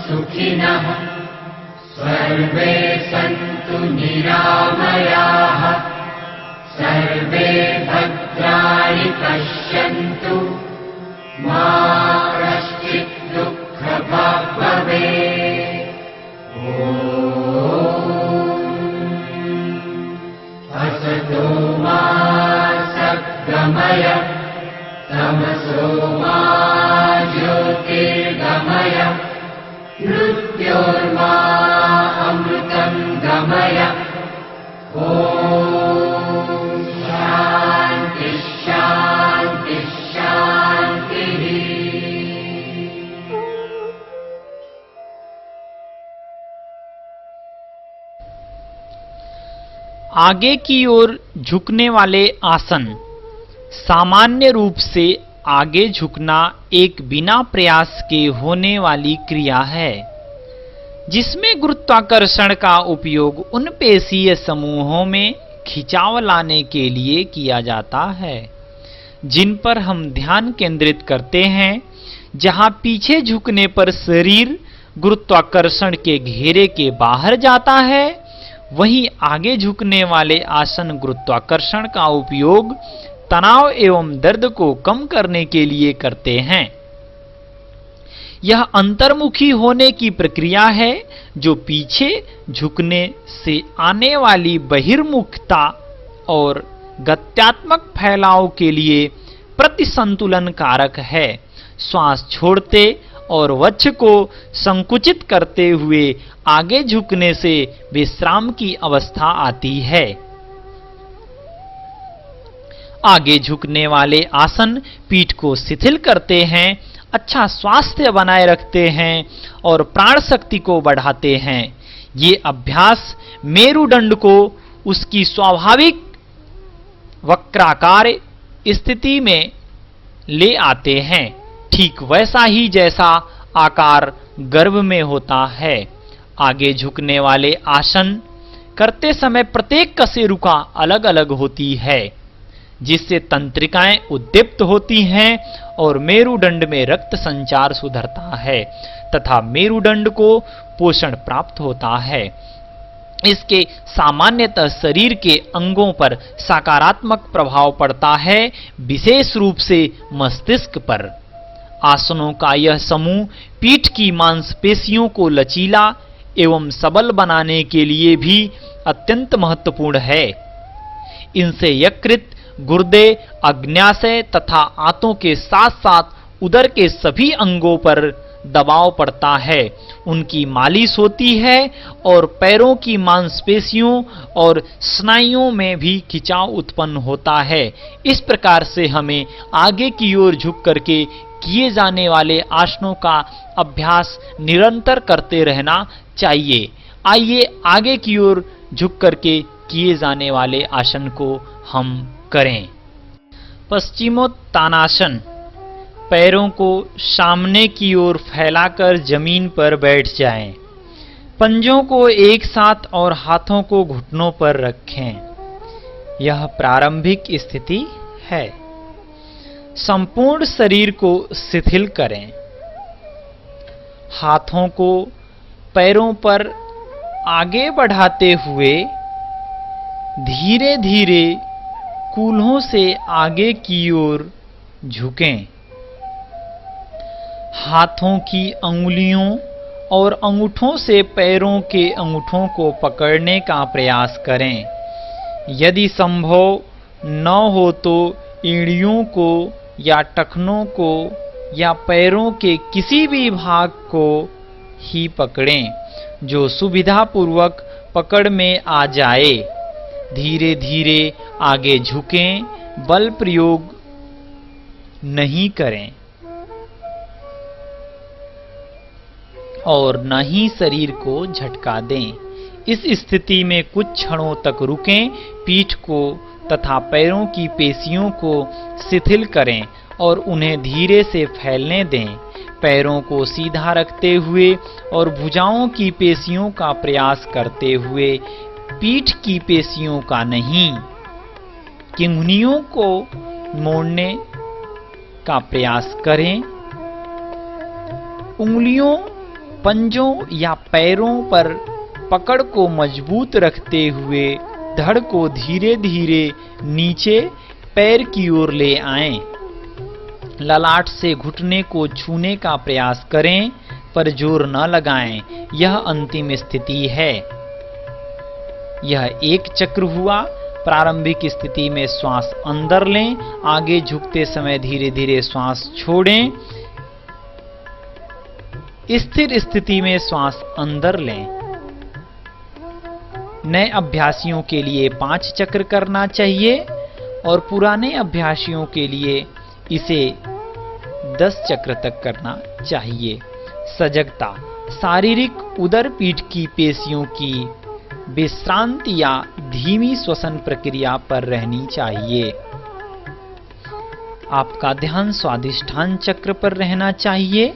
सुखिनः सर्वे सन्तु निरामयाः सर्वे भद्राणि पश्यन्तु मा कश्चित् दुःखभाग् भवेत्। असतो मा सद्गमय तमसो मा ज्योतिर्गमय मृत्योर्मा अमृतं गमय। शान्ति शान्ति शान्तिः। आगे की ओर झुकने वाले आसन। सामान्य रूप से आगे झुकना एक बिना प्रयास के होने वाली क्रिया है, जिसमें गुरुत्वाकर्षण का उपयोग उन पेशीय समूहों में खिंचाव लाने के लिए किया जाता है जिन पर हम ध्यान केंद्रित करते हैं। जहां पीछे झुकने पर शरीर गुरुत्वाकर्षण के घेरे के बाहर जाता है, वहीं आगे झुकने वाले आसन गुरुत्वाकर्षण का उपयोग तनाव एवं दर्द को कम करने के लिए करते हैं। यह अंतर्मुखी होने की प्रक्रिया है जो पीछे झुकने से आने वाली बहिर्मुखता और गत्यात्मक फैलाव के लिए प्रतिसंतुलन कारक है। श्वास छोड़ते और वक्ष को संकुचित करते हुए आगे झुकने से विश्राम की अवस्था आती है। आगे झुकने वाले आसन पीठ को शिथिल करते हैं, अच्छा स्वास्थ्य बनाए रखते हैं और प्राण शक्ति को बढ़ाते हैं। ये अभ्यास मेरुदंड को उसकी स्वाभाविक वक्राकार स्थिति में ले आते हैं, ठीक वैसा ही जैसा आकार गर्भ में होता है। आगे झुकने वाले आसन करते समय प्रत्येक कशेरुका अलग अलग होती है, जिससे तंत्रिकाएं उद्दीप्त होती हैं और मेरुदंड में रक्त संचार सुधरता है तथा मेरुदंड को पोषण प्राप्त होता है। इसके सामान्यतः शरीर के अंगों पर सकारात्मक प्रभाव पड़ता है, विशेष रूप से मस्तिष्क पर। आसनों का यह समूह पीठ की मांसपेशियों को लचीला एवं सबल बनाने के लिए भी अत्यंत महत्वपूर्ण है। इनसे यकृत, गुर्दे, अग्न्याशय तथा आंतों के साथ साथ उदर के सभी अंगों पर दबाव पड़ता है, उनकी मालिश होती है और पैरों की मांसपेशियों और स्नायुओं में भी खिंचाव उत्पन्न होता है। इस प्रकार से हमें आगे की ओर झुक करके किए जाने वाले आसनों का अभ्यास निरंतर करते रहना चाहिए। आइए आगे की ओर झुक करके किए जाने वाले आसन को हम करें। पश्चिमोत्तानासन। पैरों को सामने की ओर फैलाकर जमीन पर बैठ जाएं। पंजों को एक साथ और हाथों को घुटनों पर रखें। यह प्रारंभिक स्थिति है। संपूर्ण शरीर को शिथिल करें। हाथों को पैरों पर आगे बढ़ाते हुए धीरे धीरे कूल्हों से आगे की ओर झुकें। हाथों की अंगुलियों और अंगूठों से पैरों के अंगूठों को पकड़ने का प्रयास करें। यदि संभव न हो तो एड़ियों को या टखनों को या पैरों के किसी भी भाग को ही पकड़ें जो सुविधापूर्वक पकड़ में आ जाए। धीरे धीरे आगे झुकें, बल प्रयोग नहीं करें और न ही शरीर को झटका दें। इस स्थिति में कुछ क्षणों तक रुकें, पीठ को तथा पैरों की पेशियों को शिथिल करें और उन्हें धीरे से फैलने दें। पैरों को सीधा रखते हुए और भुजाओं की पेशियों का प्रयास करते हुए, पीठ की पेशियों का नहीं। किंगुनियों को मोड़ने का प्रयास करें। उंगलियों पंजों या पैरों पर पकड़ को मजबूत रखते हुए धड़ को धीरे धीरे नीचे पैर की ओर ले आएं। ललाट से घुटने को छूने का प्रयास करें पर जोर न लगाएं। यह अंतिम स्थिति है। यह एक चक्र हुआ। प्रारंभिक स्थिति में श्वास अंदर लें, आगे झुकते समय धीरे धीरे श्वास छोड़ें। स्थिर स्थिति में श्वास अंदर लें। नए अभ्यासियों के लिए 5 चक्र करना चाहिए और पुराने अभ्यासियों के लिए इसे 10 चक्र तक करना चाहिए। सजगता, शारीरिक उदर पीठ की पेशियों की विश्रांति या धीमी श्वसन प्रक्रिया पर रहनी चाहिए। आपका ध्यान स्वादिष्ठान चक्र पर रहना चाहिए।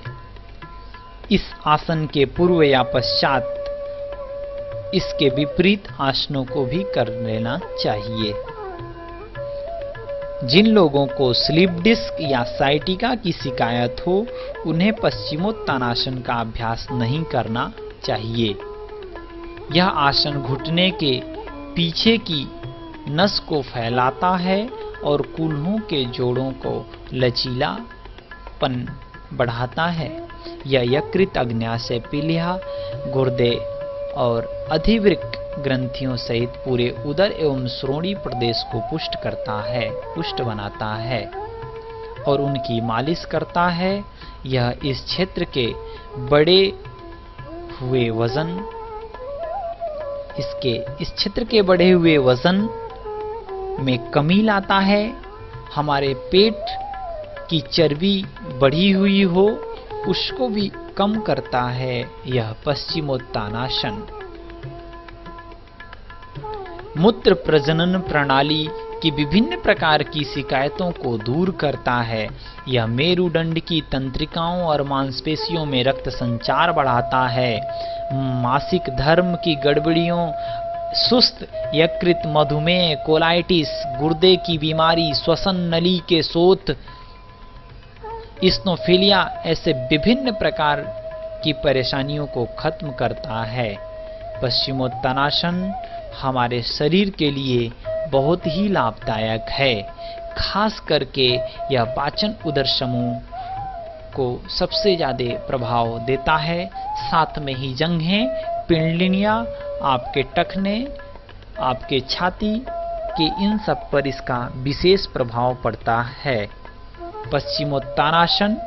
इस आसन के पूर्व या पश्चात इसके विपरीत आसनों को भी कर लेना चाहिए। जिन लोगों को स्लीप डिस्क या साइटिका की शिकायत हो, उन्हें पश्चिमोत्तानासन का अभ्यास नहीं करना चाहिए। यह आसन घुटने के पीछे की नस को फैलाता है और कूल्हों के जोड़ों को लचीलापन बढ़ाता है। यह यकृत, अग्न्याशय, पीलिया, गुर्दे और अधिवृक्क ग्रंथियों सहित पूरे उदर एवं श्रोणि प्रदेश को पुष्ट बनाता है और उनकी मालिश करता है। यह इस क्षेत्र के बढ़े हुए वजन में कमी लाता है। हमारे पेट की चर्बी बढ़ी हुई हो उसको भी कम करता है। यह पश्चिमोत्तानासन मूत्र प्रजनन प्रणाली की विभिन्न प्रकार की शिकायतों को दूर करता है। यह मेरुदंड की तंत्रिकाओं और मांसपेशियों में रक्त संचार बढ़ाता है। मासिक धर्म की गड़बड़ियों, सुस्त यकृत, मधुमेह, कोलाइटिस, गुर्दे की बीमारी, श्वसन नली के शोथ, इस्नोफिलिया ऐसे विभिन्न प्रकार की परेशानियों को खत्म करता है। पश्चिमोत्तानासन हमारे शरीर के लिए बहुत ही लाभदायक है। खास करके यह पाचन उदर समूह को सबसे ज्यादा प्रभाव देता है। साथ में ही जंघें, पिंडलियां, आपके टखने, आपके छाती के इन सब पर इसका विशेष प्रभाव पड़ता है। पश्चिमोत्तानासन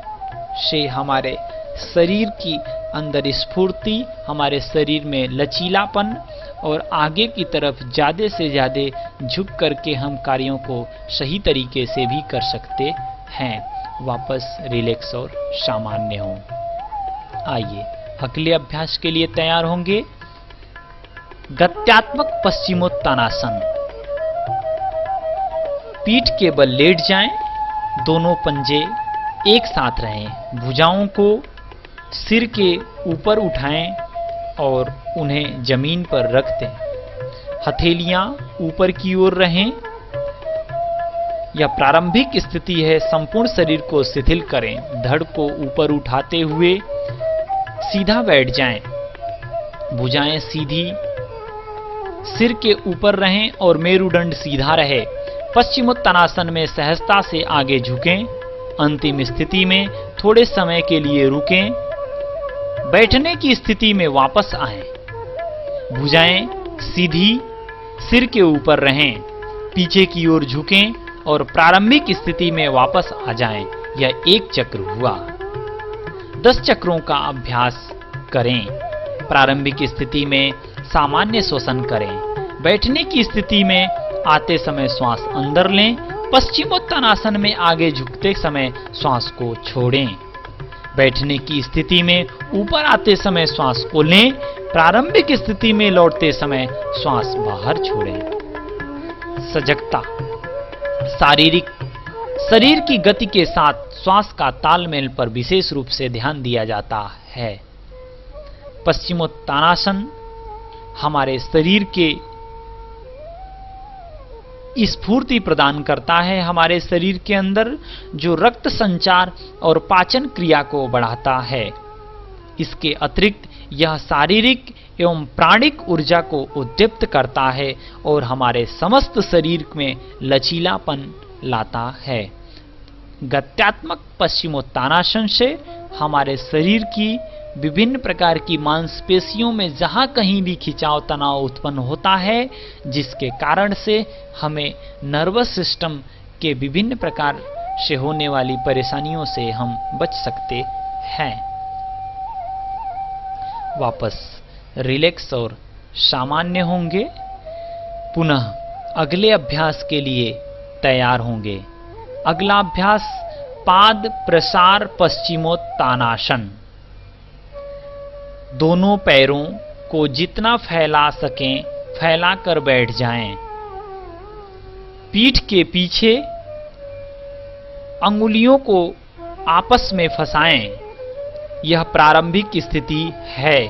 से हमारे शरीर की अंदर स्फूर्ति, हमारे शरीर में लचीलापन और आगे की तरफ ज्यादा से ज्यादा झुक करके हम कार्यों को सही तरीके से भी कर सकते हैं। वापस रिलैक्स और सामान्य हो। आइए अगले अभ्यास के लिए तैयार होंगे। गत्यात्मक पश्चिमोत्तानासन। पीठ के बल लेट जाएं, दोनों पंजे एक साथ रहें। भुजाओं को सिर के ऊपर उठाएं और उन्हें जमीन पर रख दें। हथेलियां ऊपर की ओर रहें। यह प्रारंभिक स्थिति है। संपूर्ण शरीर को शिथिल करें। धड़ को ऊपर उठाते हुए सीधा बैठ जाएं। भुजाएं सीधी सिर के ऊपर रहें और मेरुदंड सीधा रहे। पश्चिमोत्तानासन में सहजता से आगे झुकें। अंतिम स्थिति में थोड़े समय के लिए रुकें। बैठने की स्थिति में वापस आएं। भुजाएं सीधी सिर के ऊपर रहें। पीछे की ओर झुकें और प्रारंभिक स्थिति में वापस आ जाएं। यह एक चक्र हुआ। 10 चक्रों का अभ्यास करें। प्रारंभिक स्थिति में सामान्य श्वसन करें। बैठने की स्थिति में आते समय श्वास अंदर लें। पश्चिमोत्तानासन में आगे झुकते समय श्वास को छोड़ें। बैठने की स्थिति में ऊपर आते समय श्वास को लें। प्रारंभिक स्थिति में लौटते समय श्वास बाहर छोड़ें। सजगता, शरीर की गति के साथ श्वास का तालमेल पर विशेष रूप से ध्यान दिया जाता है। पश्चिमोत्तानासन हमारे शरीर के स्फूर्ति प्रदान करता है। हमारे शरीर के अंदर जो रक्त संचार और पाचन क्रिया को बढ़ाता है। इसके अतिरिक्त यह शारीरिक एवं प्राणिक ऊर्जा को उद्दीप्त करता है और हमारे समस्त शरीर में लचीलापन लाता है। गत्यात्मक पश्चिमोत्तानासन से हमारे शरीर की विभिन्न प्रकार की मांसपेशियों में जहां कहीं भी खिंचाव तनाव उत्पन्न होता है, जिसके कारण से हमें नर्वस सिस्टम के विभिन्न प्रकार से होने वाली परेशानियों से हम बच सकते हैं। वापस रिलैक्स और सामान्य होंगे, पुनः अगले अभ्यास के लिए तैयार होंगे। अगला अभ्यास पाद प्रसार पश्चिमोत्तानासन। दोनों पैरों को जितना फैला सकें फैला कर बैठ जाएं। पीठ के पीछे अंगुलियों को आपस में फंसाएं। यह प्रारंभिक स्थिति है।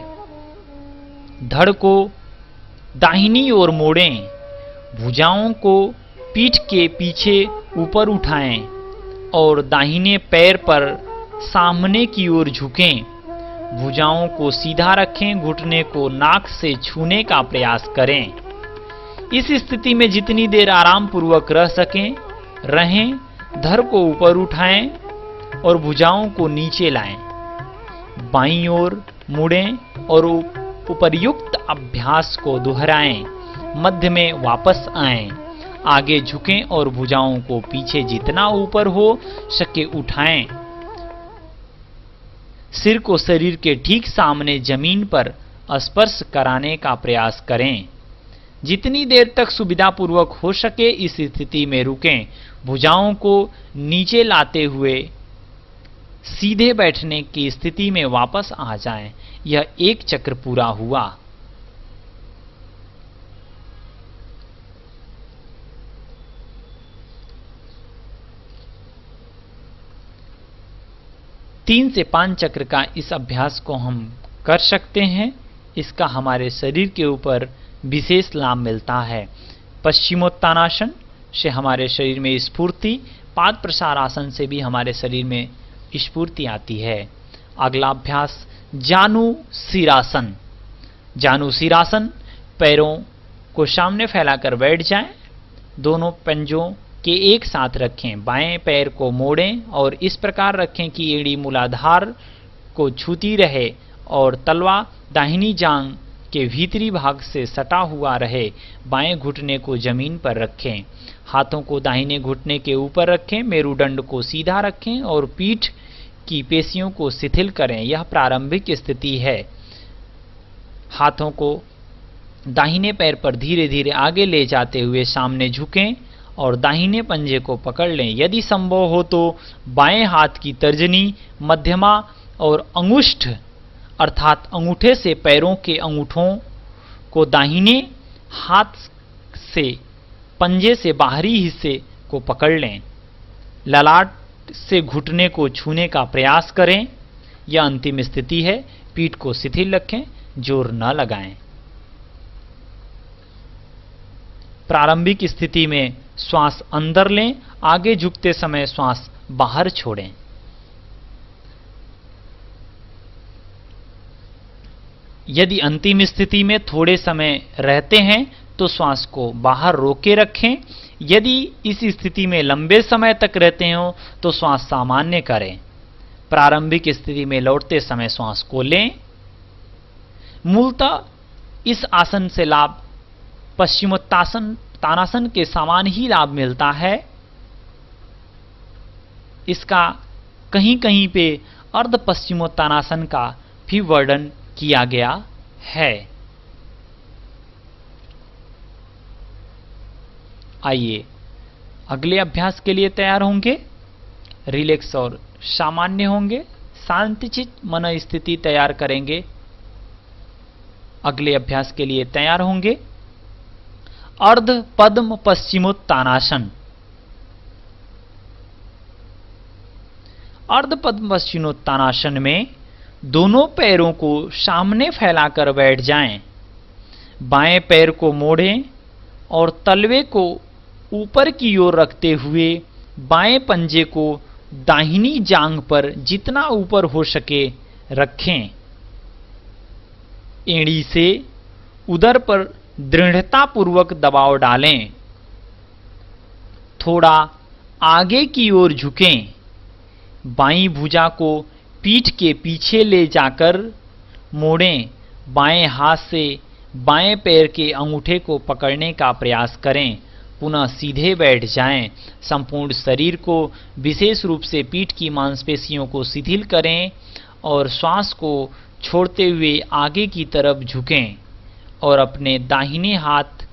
धड़ को दाहिनी ओर मोड़ें। भुजाओं को पीठ के पीछे ऊपर उठाएं और दाहिने पैर पर सामने की ओर झुकें। भुजाओं को सीधा रखें, घुटने को नाक से छूने का प्रयास करें। इस स्थिति में जितनी देर आराम पूर्वक रह सकें रहें। धड़ को ऊपर उठाएं और भुजाओं को नीचे लाएं। बाईं ओर मुड़ें और उपर्युक्त अभ्यास को दोहराएं। मध्य में वापस आएं। आगे झुकें और भुजाओं को पीछे जितना ऊपर हो सके उठाएं। सिर को शरीर के ठीक सामने जमीन पर स्पर्श कराने का प्रयास करें। जितनी देर तक सुविधापूर्वक हो सके इस स्थिति में रुकें। भुजाओं को नीचे लाते हुए सीधे बैठने की स्थिति में वापस आ जाएं। यह एक चक्र पूरा हुआ। तीन से 5 चक्र का इस अभ्यास को हम कर सकते हैं। इसका हमारे शरीर के ऊपर विशेष लाभ मिलता है। पश्चिमोत्तानासन से हमारे शरीर में स्फूर्ति, पाद प्रसार आसन से भी हमारे शरीर में स्फूर्ति आती है। अगला अभ्यास जानु सिरासन। जानु सिरासन, पैरों को सामने फैलाकर बैठ जाएं। दोनों पंजों के एक साथ रखें। बाएं पैर को मोड़ें और इस प्रकार रखें कि एड़ी मूलाधार को छूती रहे और तलवा दाहिनी जांघ के भीतरी भाग से सटा हुआ रहे। बाएं घुटने को जमीन पर रखें। हाथों को दाहिने घुटने के ऊपर रखें। मेरुदंड को सीधा रखें और पीठ की पेशियों को शिथिल करें। यह प्रारंभिक स्थिति है। हाथों को दाहिने पैर पर धीरे धीरे आगे ले जाते हुए सामने झुकें और दाहिने पंजे को पकड़ लें। यदि संभव हो तो बाएं हाथ की तर्जनी, मध्यमा और अंगुष्ठ अर्थात अंगूठे से पैरों के अंगूठों को दाहिने हाथ से पंजे से बाहरी हिस्से को पकड़ लें। ललाट से घुटने को छूने का प्रयास करें। यह अंतिम स्थिति है। पीठ को शिथिल रखें, जोर न लगाएं। प्रारंभिक स्थिति में श्वास अंदर लें। आगे झुकते समय श्वास बाहर छोड़ें। यदि अंतिम स्थिति में थोड़े समय रहते हैं तो श्वास को बाहर रोके रखें। यदि इस स्थिति में लंबे समय तक रहते हो तो श्वास सामान्य करें। प्रारंभिक स्थिति में लौटते समय श्वास को लें। मूलतः इस आसन से लाभ पश्चिमोत्तानासन के समान ही लाभ मिलता है। इसका कहीं कहीं पे अर्ध पश्चिमोत्तानासन का भी वर्णन किया गया है। आइए अगले अभ्यास के लिए तैयार होंगे। रिलैक्स और सामान्य होंगे। शांतिचित्त मन स्थिति तैयार करेंगे। अगले अभ्यास के लिए तैयार होंगे। अर्ध पद्म पश्चिमोत्तानासन। अर्ध पद्म पश्चिमोत्तानासन में दोनों पैरों को सामने फैलाकर बैठ जाएं। बाएं पैर को मोड़ें और तलवे को ऊपर की ओर रखते हुए बाएं पंजे को दाहिनी जांघ पर जितना ऊपर हो सके रखें। एड़ी से उदर पर दृढ़तापूर्वक दबाव डालें। थोड़ा आगे की ओर झुकें। बाईं भुजा को पीठ के पीछे ले जाकर मोड़ें। बाएं हाथ से बाएं पैर के अंगूठे को पकड़ने का प्रयास करें। पुनः सीधे बैठ जाएं। संपूर्ण शरीर को, विशेष रूप से पीठ की मांसपेशियों को शिथिल करें और श्वास को छोड़ते हुए आगे की तरफ झुकें और अपने दाहिने हाथ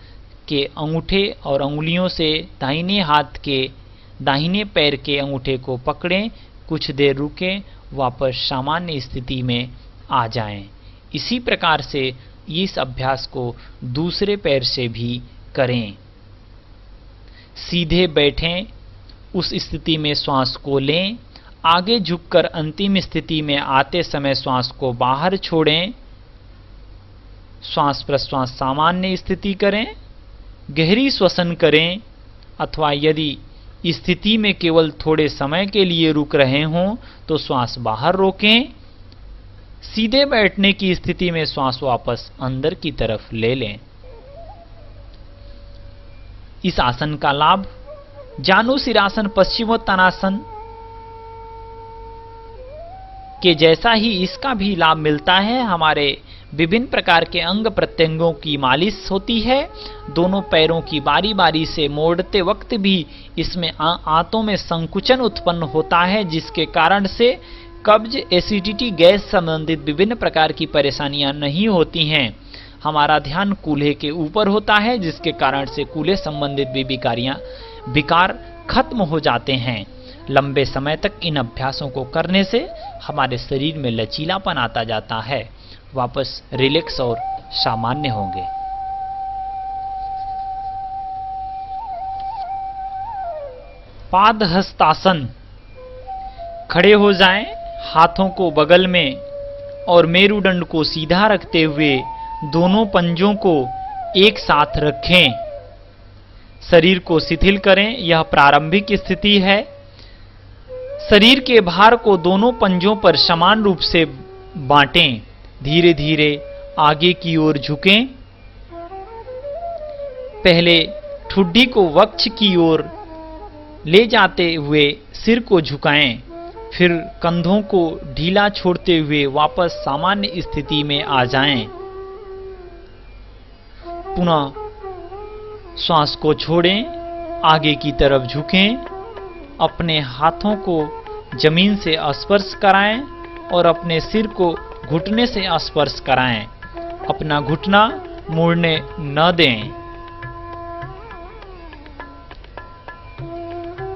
के अंगूठे और अंगुलियों से दाहिने हाथ के दाहिने पैर के अंगूठे को पकड़ें। कुछ देर रुकें, वापस सामान्य स्थिति में आ जाएं। इसी प्रकार से इस अभ्यास को दूसरे पैर से भी करें। सीधे बैठें, उस स्थिति में श्वास को लें। आगे झुककर अंतिम स्थिति में आते समय श्वास को बाहर छोड़ें। श्वास प्रश्वास सामान्य स्थिति करें। गहरी श्वसन करें, अथवा यदि स्थिति में केवल थोड़े समय के लिए रुक रहे हों तो श्वास बाहर रोकें। सीधे बैठने की स्थिति में श्वास वापस अंदर की तरफ ले लें। इस आसन का लाभ जानुशिरासन, पश्चिमोत्तानासन के जैसा ही इसका भी लाभ मिलता है। हमारे विभिन्न प्रकार के अंग प्रत्यंगों की मालिश होती है। दोनों पैरों की बारी बारी से मोड़ते वक्त भी इसमें आंतों में संकुचन उत्पन्न होता है, जिसके कारण से कब्ज, एसिडिटी, गैस संबंधित विभिन्न प्रकार की परेशानियां नहीं होती हैं। हमारा ध्यान कूल्हे के ऊपर होता है, जिसके कारण से कूल्हे संबंधित भी विकार खत्म हो जाते हैं। लंबे समय तक इन अभ्यासों को करने से हमारे शरीर में लचीलापन आता जाता है। वापस रिलैक्स और सामान्य होंगे। पादहस्तासन। खड़े हो जाएं, हाथों को बगल में और मेरुदंड को सीधा रखते हुए दोनों पंजों को एक साथ रखें। शरीर को शिथिल करें, यह प्रारंभिक स्थिति है। शरीर के भार को दोनों पंजों पर समान रूप से बांटें। धीरे धीरे आगे की ओर झुकें। पहले ठुड्डी को वक्ष की ओर ले जाते हुए सिर को झुकाएं, फिर कंधों को ढीला छोड़ते हुए वापस सामान्य स्थिति में आ जाएं। पुनः श्वास को छोड़ें, आगे की तरफ झुकें, अपने हाथों को जमीन से स्पर्श कराएं और अपने सिर को घुटने से स्पर्श कराएं। अपना घुटना मुड़ने न दें।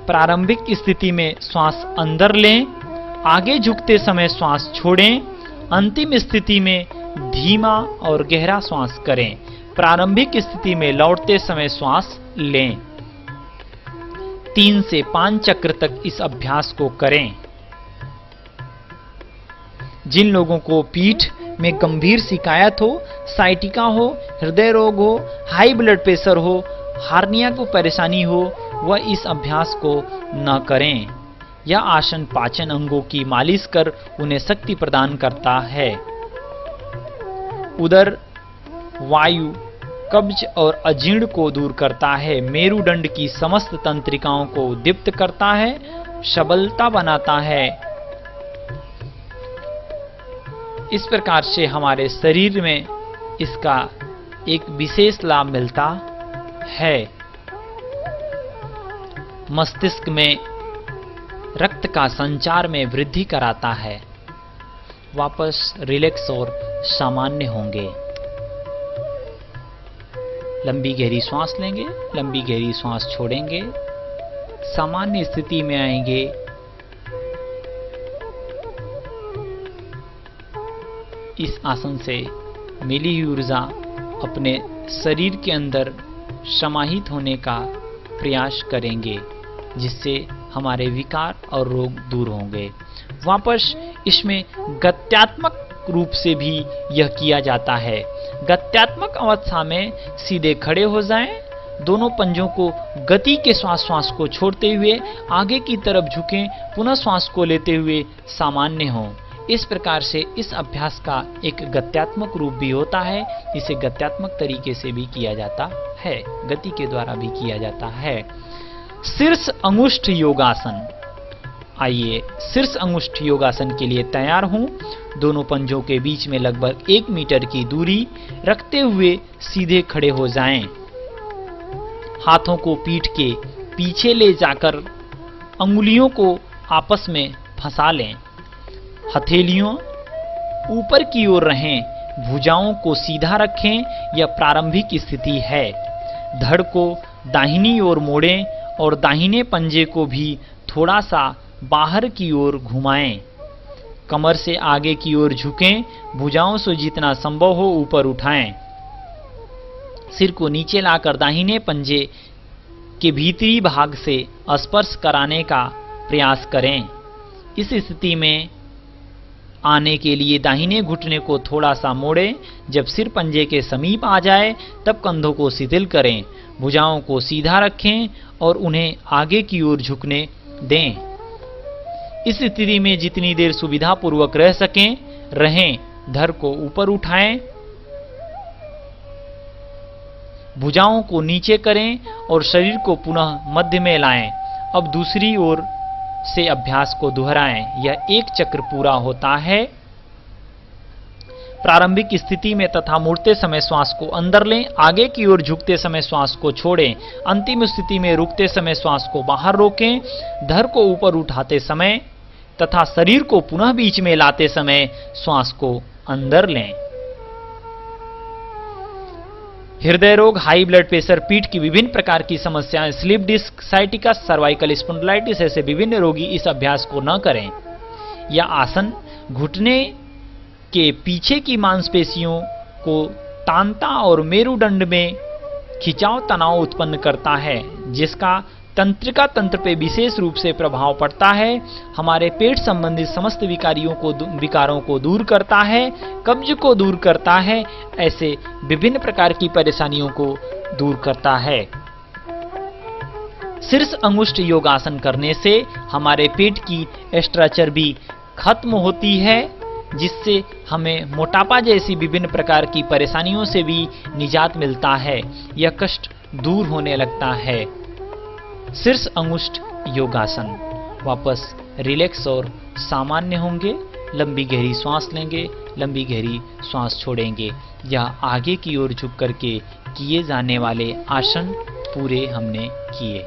प्रारंभिक स्थिति में श्वास अंदर लें, आगे झुकते समय श्वास छोड़ें। अंतिम स्थिति में धीमा और गहरा श्वास करें। प्रारंभिक स्थिति में लौटते समय श्वास लें। 3 से 5 चक्र तक इस अभ्यास को करें। जिन लोगों को पीठ में गंभीर शिकायत हो, साइटिका हो, हृदय रोग हो, हाई ब्लड प्रेशर हो, हार्निया को परेशानी हो, वह इस अभ्यास को न करें। यह आसन पाचन अंगों की मालिश कर उन्हें शक्ति प्रदान करता है। उदर, वायु, कब्ज और अजीर्ण को दूर करता है। मेरुदंड की समस्त तंत्रिकाओं को दीप्त करता है, सबलता बनाता है। इस प्रकार से हमारे शरीर में इसका एक विशेष लाभ मिलता है। मस्तिष्क में रक्त का संचार में वृद्धि कराता है। वापस रिलैक्स और सामान्य होंगे। लंबी गहरी सांस लेंगे, लंबी गहरी सांस छोड़ेंगे, सामान्य स्थिति में आएंगे। इस आसन से मिली हुई ऊर्जा अपने शरीर के अंदर समाहित होने का प्रयास करेंगे, जिससे हमारे विकार और रोग दूर होंगे। वापस इसमें गत्यात्मक रूप से भी यह किया जाता है। गत्यात्मक अवस्था में सीधे खड़े हो जाएं, दोनों पंजों को गति के श्वास को छोड़ते हुए आगे की तरफ झुकें, पुनः श्वास को लेते हुए सामान्य हों। इस प्रकार से इस अभ्यास का एक गत्यात्मक रूप भी होता है। इसे गत्यात्मक तरीके से भी किया जाता है, गति के द्वारा भी किया जाता है। शीर्ष अंगुष्ठ योगासन। आइए शीर्ष अंगुष्ठ योगासन के लिए तैयार हूं। दोनों पंजों के बीच में लगभग 1 मीटर की दूरी रखते हुए सीधे खड़े हो जाएं। हाथों को पीठ के पीछे ले जाकर अंगुलियों को आपस में फंसा लें। हथेलियों ऊपर की ओर रहें। भुजाओं को सीधा रखें, यह प्रारंभिक स्थिति है। धड़ को दाहिनी ओर मोड़ें और दाहिने पंजे को भी थोड़ा सा बाहर की ओर घुमाएं। कमर से आगे की ओर झुकें। भुजाओं से जितना संभव हो ऊपर उठाएं। सिर को नीचे लाकर दाहिने पंजे के भीतरी भाग से स्पर्श कराने का प्रयास करें। इस स्थिति में आने के लिए दाहिने घुटने को थोड़ा सा मोड़ें। जब सिर पंजे के समीप आ जाए तब कंधों को शिथिल करें। भुजाओं को सीधा रखें और उन्हें आगे की ओर झुकने दें। इस स्थिति में जितनी देर सुविधापूर्वक रह सकें रहें। धड़ को ऊपर उठाएं। भुजाओं को नीचे करें और शरीर को पुनः मध्य में लाएं। अब दूसरी ओर से अभ्यास को दोहराएं। यह 1 चक्र पूरा होता है। प्रारंभिक स्थिति में तथा मुड़ते समय श्वास को अंदर लें। आगे की ओर झुकते समय श्वास को छोड़ें। अंतिम स्थिति में रुकते समय श्वास को बाहर रोकें। धड़ को ऊपर उठाते समय तथा शरीर को पुनः बीच में लाते समय श्वास को अंदर लें। हृदय रोग, हाई ब्लड प्रेशर, पीठ की विभिन्न प्रकार की समस्याएं, slip disc, sciatica, cervical spondylitis ऐसे विभिन्न रोगी इस अभ्यास को न करें। यह आसन घुटने के पीछे की मांसपेशियों को तानता और मेरुदंड में खिंचाव तनाव उत्पन्न करता है, जिसका तंत्रिका तंत्र पे विशेष रूप से प्रभाव पड़ता है। हमारे पेट संबंधित समस्त विकारों को दूर करता है, कब्ज को दूर करता है, ऐसे विभिन्न प्रकार की परेशानियों को दूर करता है। शीर्ष अंगुष्ठ योगासन करने से हमारे पेट की एक्स्ट्रा चर्बी खत्म होती है, जिससे हमें मोटापा जैसी विभिन्न प्रकार की परेशानियों से भी निजात मिलता है। यह कष्ट दूर होने लगता है। शीर्ष अंगुष्ठ योगासन। वापस रिलैक्स और सामान्य होंगे। लंबी गहरी सांस लेंगे, लंबी गहरी सांस छोड़ेंगे। यह आगे की ओर झुक करके किए जाने वाले आसन पूरे हमने किए।